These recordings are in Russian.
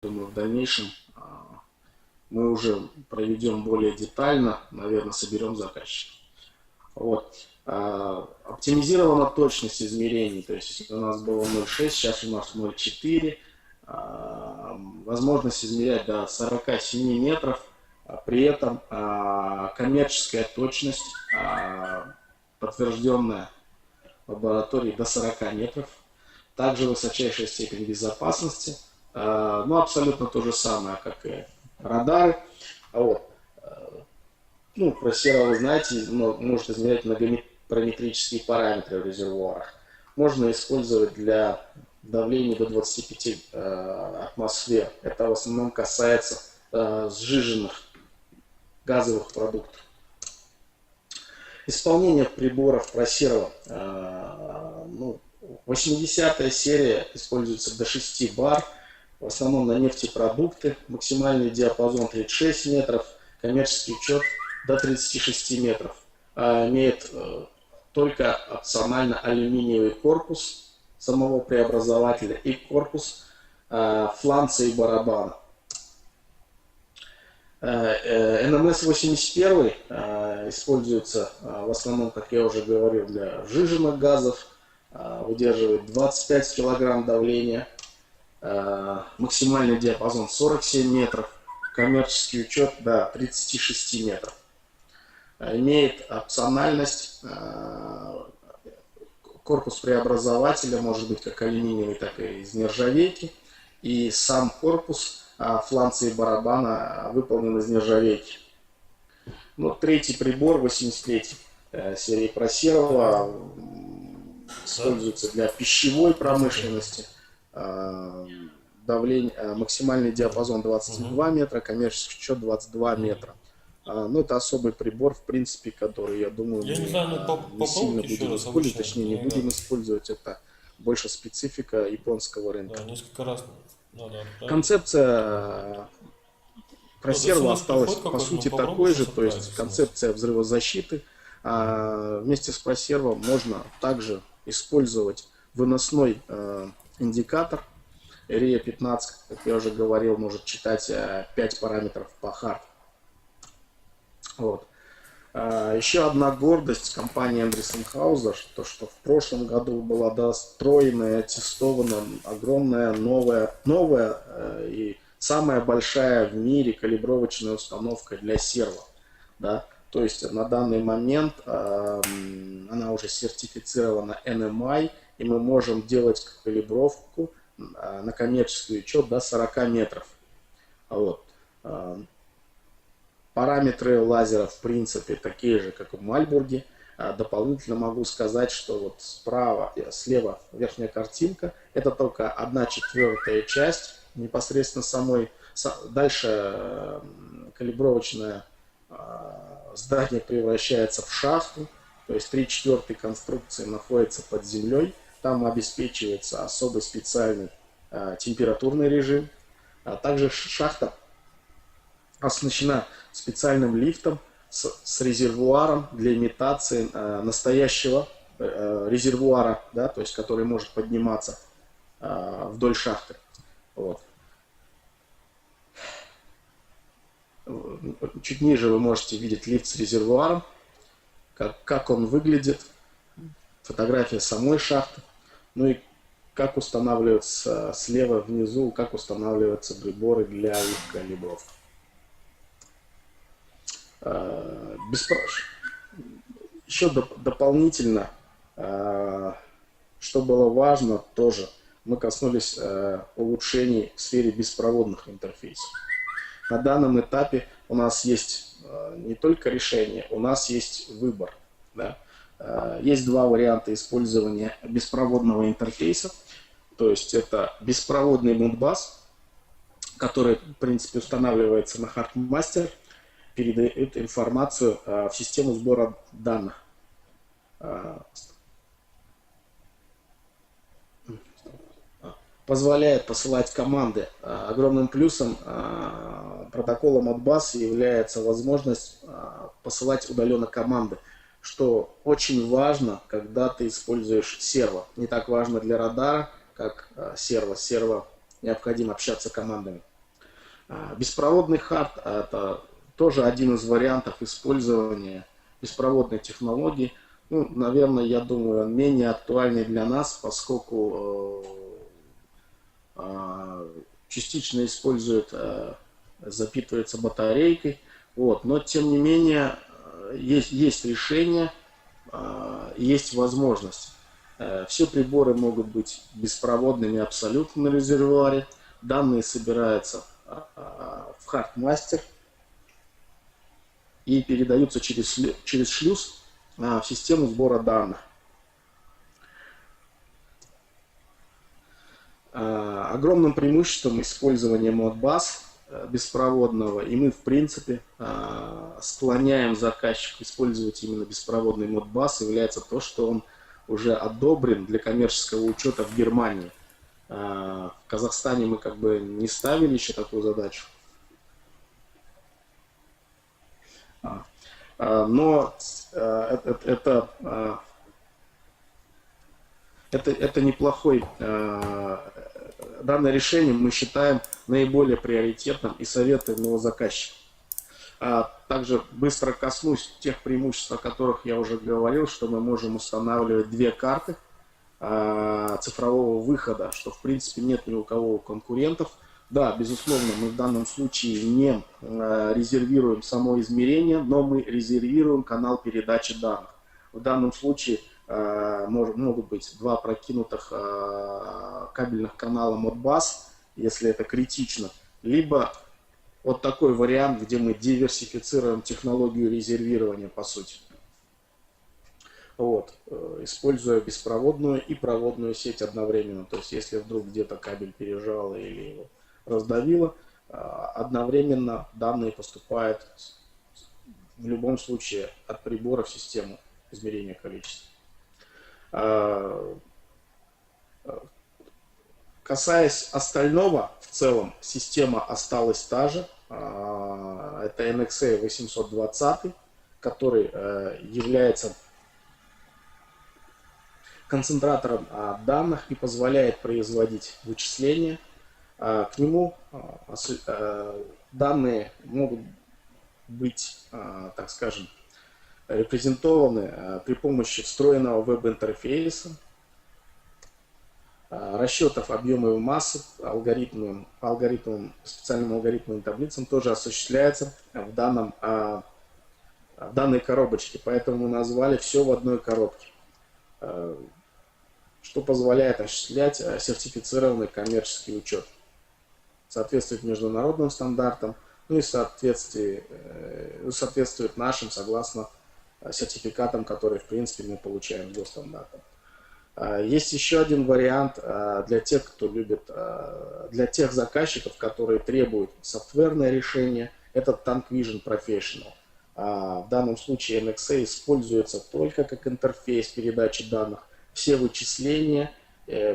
думаю, в дальнейшем мы уже проведем более детально, наверное, соберем заказчика. Вот. Оптимизирована точность измерений, то есть если у нас было 0,6, сейчас у нас 0,4, возможность измерять до 47 метров, при этом коммерческая точность, подтвержденная в лаборатории, до 40 метров, также высочайшая степень безопасности, ну абсолютно то же самое, как и радары. Вот. Ну, про серво вы знаете, может измерять многопараметрические параметры в резервуарах. Можно использовать для давления до 25 атмосфер. Это в основном касается сжиженных газовых продуктов. Исполнение приборов про серво. 80-я серия используется до 6 бар. В основном на нефтепродукты. Максимальный диапазон 36 метров. Коммерческий учет до 36 метров. Имеет только опционально алюминиевый корпус самого преобразователя и корпус фланца и барабана. НМС-81 используется в основном, как я уже говорил, для сжиженных газов. Выдерживает 25 килограмм давления. Максимальный диапазон 47 метров. Коммерческий учет до 36 метров. Имеет опциональность, корпус преобразователя может быть как алюминиевый, так и из нержавейки. И сам корпус фланца и барабана выполнен из нержавейки. Ну, третий прибор, 83-й серии ProServo, используется для пищевой промышленности. Давление, максимальный диапазон 22 метра, коммерческий учет 22 метра. Ну, это особый прибор, в принципе, который, я думаю, Я мы не знаю, не сильно будем использовать, точнее, не будем использовать. Это больше специфика японского рынка. Да, несколько раз надо. Концепция ProServo осталась, по сути, такой же, то есть концепция взрывозащиты. Вместе с ProServo можно также использовать выносной индикатор. RIA-15, как я уже говорил, может читать 5 параметров по хард. Вот. Еще одна гордость компании Andreessen Hauser, то что в прошлом году была достроена и аттестована огромная новая и самая большая в мире калибровочная установка для серво. Да? То есть на данный момент она уже сертифицирована NMI, и мы можем делать калибровку на коммерческий учет до 40 метров. Вот. Параметры лазера в принципе такие же, как в Мальбурге. Дополнительно могу сказать, что вот слева верхняя картинка, это только 1/4 часть непосредственно самой. Дальше калибровочное здание превращается в шахту, то есть 3/4 конструкции находится под землей. Там обеспечивается особый специальный температурный режим. Также шахта оснащена специальным лифтом с резервуаром для имитации настоящего резервуара, да, то есть который может подниматься вдоль шахты. Вот. Чуть ниже вы можете видеть лифт с резервуаром, как он выглядит, фотография самой шахты, ну и как устанавливаются слева внизу, как устанавливаются приборы для их калибровки. Еще дополнительно, что было важно, тоже мы коснулись улучшений в сфере беспроводных интерфейсов. На данном этапе у нас есть не только решение, у нас есть выбор. Да? Есть два варианта использования беспроводного интерфейса. То есть это беспроводный Modbus, который в принципе устанавливается на HardMaster, передает информацию в систему сбора данных. Позволяет посылать команды. Огромным плюсом протокола Modbus является возможность посылать удаленно команды, что очень важно, когда ты используешь серво. Не так важно для радара, как серво. С серво необходимо общаться командами. Беспроводный хард – это тоже один из вариантов использования беспроводной технологии. Ну, наверное, я думаю, он менее актуальный для нас, поскольку частично использует, запитывается батарейкой. Вот. Но, тем не менее, есть решение, есть возможность. Все приборы могут быть беспроводными абсолютно на резервуаре. Данные собираются в хардмастер и передаются через шлюз в систему сбора данных. Огромным преимуществом использования Modbus беспроводного, и мы в принципе склоняем заказчика использовать именно беспроводный Modbus, является то, что он уже одобрен для коммерческого учета в Германии. В Казахстане мы как бы не ставили еще такую задачу. Но это неплохой. Данное решение мы считаем наиболее приоритетным и советуем его заказчику. Также быстро коснусь тех преимуществ, о которых я уже говорил, что мы можем устанавливать две карты цифрового выхода, что в принципе нет ни у кого конкурентов. Да, безусловно, мы в данном случае не резервируем само измерение, но мы резервируем канал передачи данных. В данном случае могут быть два прокинутых кабельных канала Modbus, если это критично, либо вот такой вариант, где мы диверсифицируем технологию резервирования по сути. Вот, используя беспроводную и проводную сеть одновременно. То есть, если вдруг где-то кабель пережало или его раздавило, одновременно данные поступают в любом случае от прибора в систему измерения количества. Касаясь остального, в целом система осталась та же. Это NXA 820, который является концентратором данных и позволяет производить вычисления. К нему данные могут быть, так скажем, репрезентованы при помощи встроенного веб-интерфейса, расчетов объема и массы, специальным алгоритмам и таблицам тоже осуществляется в данной коробочке. Поэтому мы назвали все в одной коробке, что позволяет осуществлять сертифицированный коммерческий учет, соответствует международным стандартам, ну и соответствует нашим согласно сертификатам, которые в принципе мы получаем до стандарта. Есть еще один вариант для тех, кто любит, для тех заказчиков, которые требуют софтверное решение, это TankVision Professional. В данном случае NXA используется только как интерфейс передачи данных. Все вычисления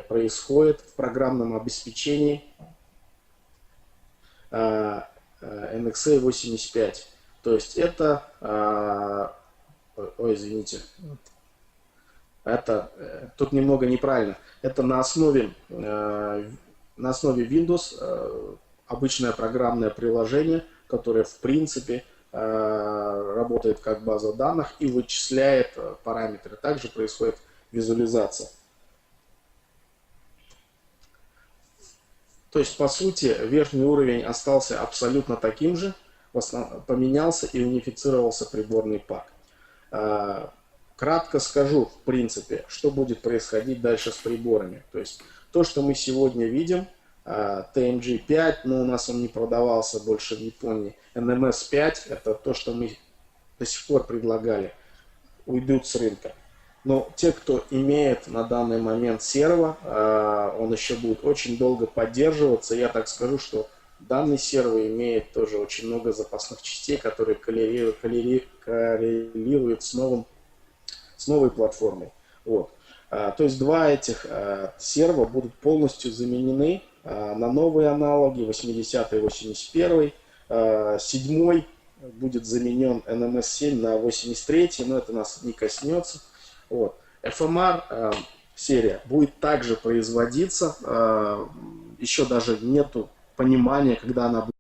происходят в программном обеспечении NXA 85. То есть это, извините, это тут немного неправильно. Это на основе Windows обычное программное приложение, которое в принципе работает как база данных и вычисляет параметры. Также происходит визуализация. То есть, по сути, верхний уровень остался абсолютно таким же, поменялся и унифицировался приборный пак. Кратко скажу, в принципе, что будет происходить дальше с приборами. То есть, то, что мы сегодня видим, TMG5, но у нас он не продавался больше в Японии. NMS5, это то, что мы до сих пор предлагали, уйдут с рынка. Но те, кто имеет на данный момент серво, он еще будет очень долго поддерживаться. Я так скажу, что данный серво имеет тоже очень много запасных частей, которые коррелируют с новой платформой. Вот. То есть два этих серва будут полностью заменены на новые аналоги, 80 и 81. 7 будет заменен NMS7 на 83, но это нас не коснется. Вот. FMR серия будет также производиться, еще даже нету понимания, когда она будет